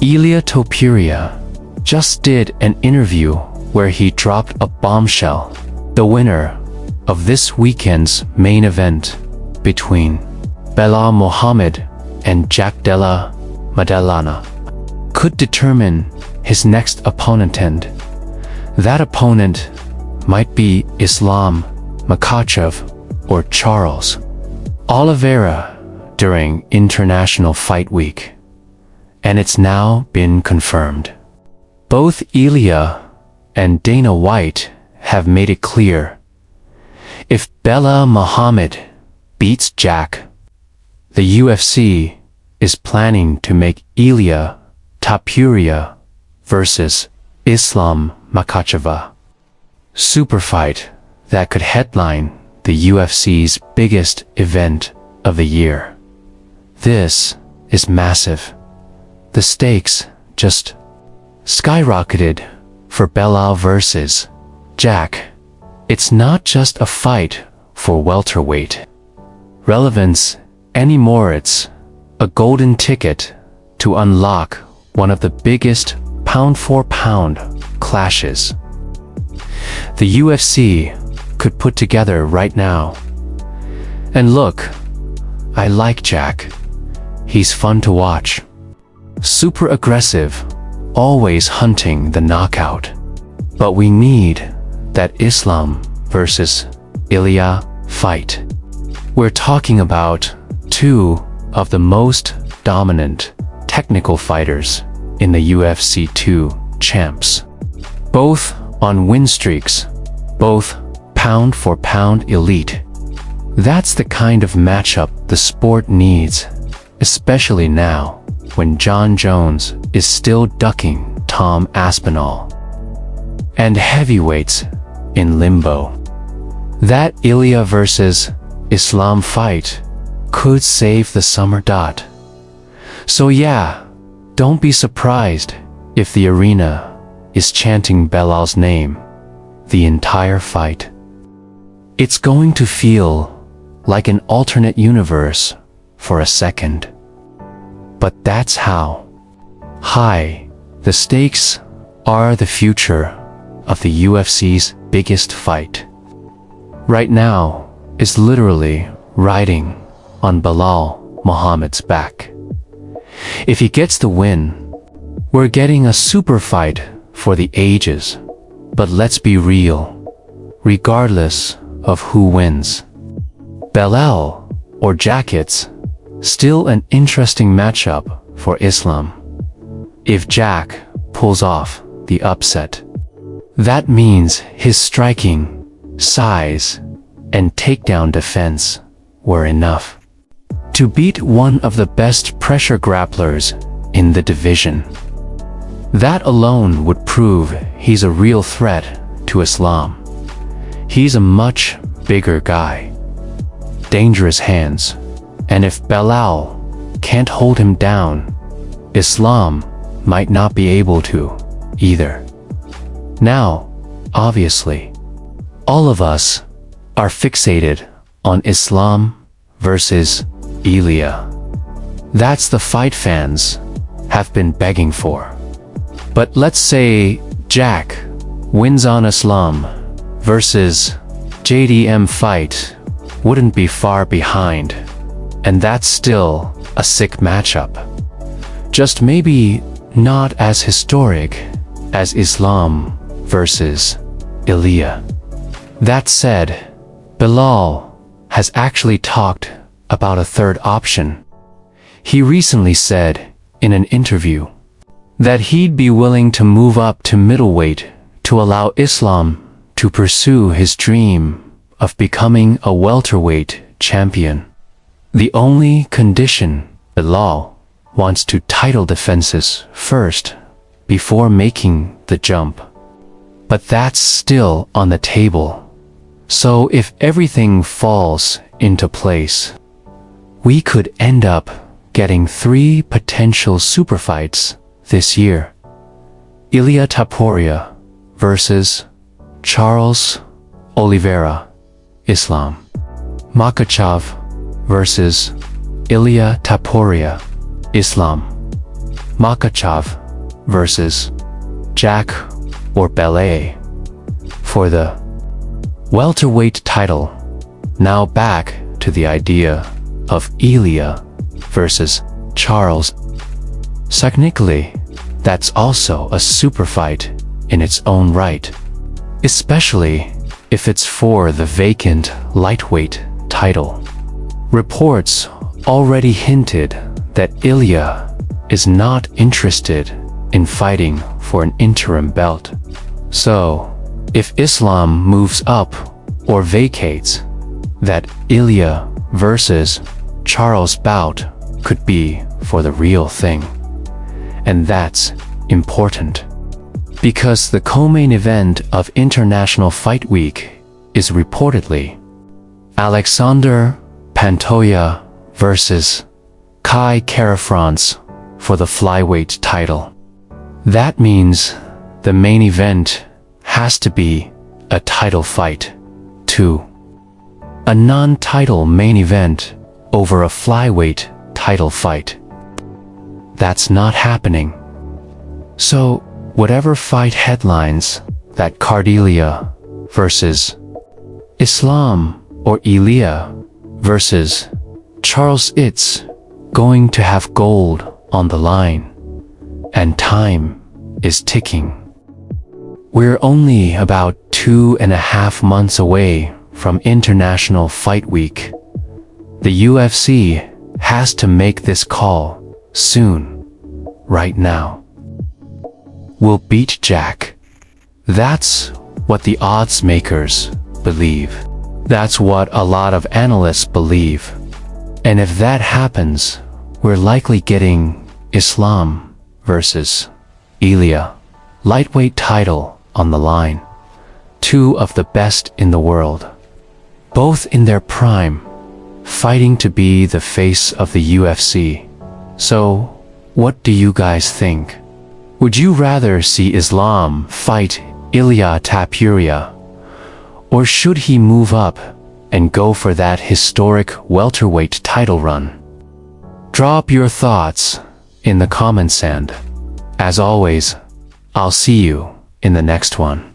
Ilia Topuria just did an interview where he dropped a bombshell. The winner of this weekend's main event between Belal Muhammad and Jack Della Maddalena could determine his next opponent, and that opponent might be Islam Makhachev or Charles Oliveira during International Fight Week. And it's now been confirmed. Both Ilia and Dana White have made it clear, if Belal Muhammad beats Jack, the UFC is planning to make Ilia Topuria versus Islam Makhachev super fight that could headline the UFC's biggest event of the year. This is massive. The stakes just skyrocketed for Belal versus Jack. It's not just a fight for welterweight relevance anymore, it's a golden ticket to unlock one of the biggest pound-for-pound clashes the UFC could put together right now. And look, I like Jack. He's fun to watch. Super aggressive, always hunting the knockout. But we need that Islam versus Ilia fight. We're talking about two of the most dominant technical fighters in the UFC 2 champs. Both on win streaks, both pound for pound elite. That's the kind of matchup the sport needs, especially now when John Jones is still ducking Tom Aspinall. And heavyweights in limbo. That Ilia versus Islam fight could save the summer. So yeah, don't be surprised if the arena is chanting Belal's name the entire fight. It's going to feel like an alternate universe for a second. But that's how high the stakes are. The future of the UFC's biggest fight right now is literally riding on Belal Muhammad's back. If he gets the win, we're getting a super fight for the ages. But let's be real, regardless of who wins, Belal or Jack, it's still an interesting matchup for Islam. If Jack pulls off the upset, that means his striking, size, and takedown defense were enough to beat one of the best pressure grapplers in the division. That alone would prove he's a real threat to Islam. He's a much bigger guy, dangerous hands, and if Belal can't hold him down, Islam might not be able to either. Now, obviously, all of us are fixated on Islam versus Ilia. That's the fight fans have been begging for. But let's say Jack wins on Islam versus JDM fight wouldn't be far behind, and that's still a sick matchup. Just maybe not as historic as Islam versus Ilia. That said, Belal has actually talked about a third option. He recently said in an interview that he'd be willing to move up to middleweight to allow Islam to pursue his dream of becoming a welterweight champion. The only condition, Belal wants to title defenses first before making the jump. But that's still on the table. So if everything falls into place, we could end up getting 3 potential super fights this year. Ilia Topuria versus Charles Oliveira, Islam Makhachev versus Ilia Topuria, Islam Makhachev versus Jack or Belal for the welterweight title. Now back to the idea of Ilya versus Charles. Technically, that's also a super fight in its own right, especially if it's for the vacant lightweight title. Reports already hinted that Ilya is not interested in fighting for an interim belt. So, if Islam moves up or vacates, that Ilya versus Charles bout could be for the real thing. And that's important, because the co-main event of International Fight Week is reportedly Alexander Pantoja versus Kai Kara-France for the flyweight title. That means the main event has to be a title fight, too. A non-title main event over a flyweight title fight. That's not happening. So, whatever fight headlines that Ilya versus Islam or Ilya versus Charles, it's going to have gold on the line, and time is ticking. We're only about 2.5 months away from International Fight Week. The UFC has to make this call soon, right now. Will beat Jack. That's what the odds makers believe. That's what a lot of analysts believe. And if that happens, we're likely getting Islam versus Ilya, lightweight title on the line. Two of the best in the world, both in their prime, fighting to be the face of the UFC. So, what do you guys think? Would you rather see Islam fight Ilya Tapuria, or should he move up and go for that historic welterweight title run? Drop your thoughts in the comments, and as always, I'll see you in the next one.